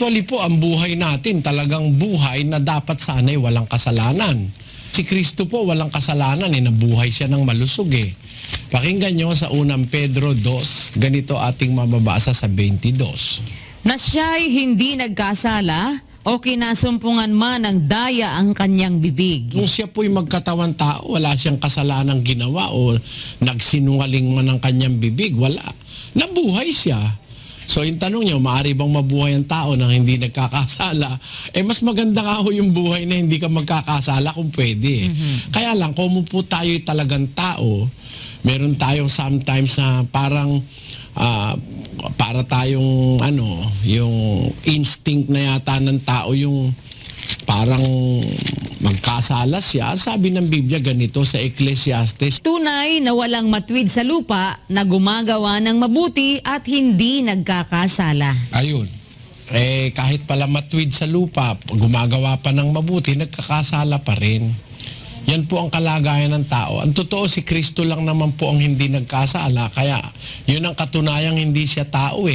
Actually po, ang buhay natin talagang buhay na dapat sana'y walang kasalanan. Si Kristo po walang kasalanan nabuhay siya ng malusog Pakinggan nyo sa unang Pedro 2, ganito ating mababasa sa 22. Na siya'y hindi nagkasala o kinasumpungan man ng daya ang kanyang bibig. Kung siya po'y magkatawan tao, wala siyang kasalanang ginawa o nagsinungaling man ang kanyang bibig, wala. Nabuhay siya. So yung tanong niyo, maaari bang mabuhay ang tao nang hindi nagkakasala? Mas maganda nga ho yung buhay na hindi ka magkakasala kung pwede. Kaya lang, kung po tayo'y talagang tao, meron tayong sometimes na parang para tayong yung instinct na yata ng tao yung parang magkasala siya. Sabi ng Biblia ganito sa Ecclesiastes. Tunay na walang matwid sa lupa na gumagawa ng mabuti at hindi nagkakasala. Ayun. Kahit pala matwid sa lupa, gumagawa pa ng mabuti, nagkakasala pa rin. Yan po ang kalagayan ng tao. Ang totoo, si Kristo lang naman po ang hindi nagkasala. Kaya yun ang katunayang hindi siya tao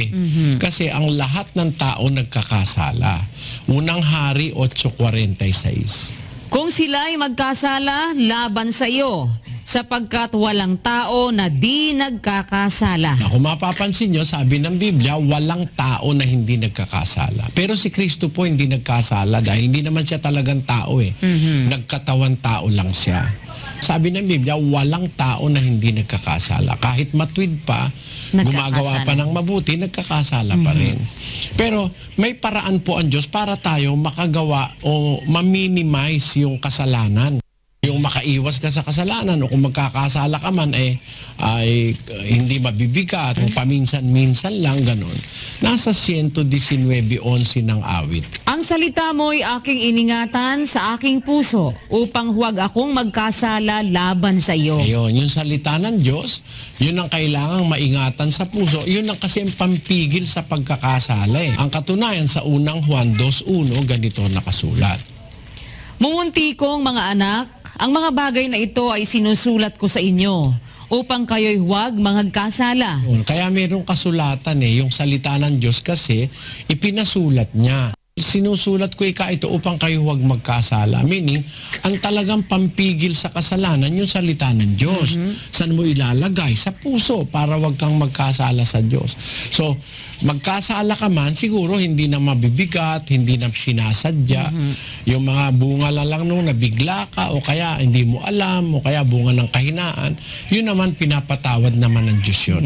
Kasi ang lahat ng tao nagkakasala. Unang Hari 8:46. Kung sila ay magkasala, laban sa iyo, sapagkat walang tao na di nagkakasala. Kung mapapansin nyo, sabi ng Biblia, walang tao na hindi nagkakasala. Pero si Kristo po hindi nagkasala dahil hindi naman siya talagang tao Nagkatawan tao lang siya. Sabi ng Biblia, walang tao na hindi nagkakasala. Kahit matwid pa, gumagawa pa ng mabuti, nagkakasala pa rin. Pero may paraan po ang Diyos para tayo makagawa o ma-minimize yung kasalanan. Yung makaiwas ka sa kasalanan o kung magkakasala ka man ay hindi mabibigat o paminsan-minsan lang ganon. Nasa 119:11 ng awit. Ang salita mo'y aking iningatan sa aking puso upang huwag akong magkasala laban sa iyo. Ayun, yung salita ng Diyos, yun ang kailangang maingatan sa puso. Yun ang kasi ang pampigil sa pagkakasala Ang katunayan sa unang Juan 2:1, ganito nakasulat. Mumunti kong mga anak, ang mga bagay na ito ay sinusulat ko sa inyo upang kayo'y huwag magkasala. Kaya mayroong kasulatan yung salita ng Diyos kasi ipinasulat niya. Sinusulat ko ito upang kayo huwag magkasala. Meaning, ang talagang pampigil sa kasalanan, yung salita ng Diyos. Saan mo ilalagay? Sa puso para huwag kang magkasala sa Diyos. So, magkasala ka man, siguro hindi na mabibigat, hindi na sinasadya. Yung mga bunga lang nung nabigla ka o kaya hindi mo alam o kaya bunga ng kahinaan, yun naman pinapatawad naman ng Diyos yun.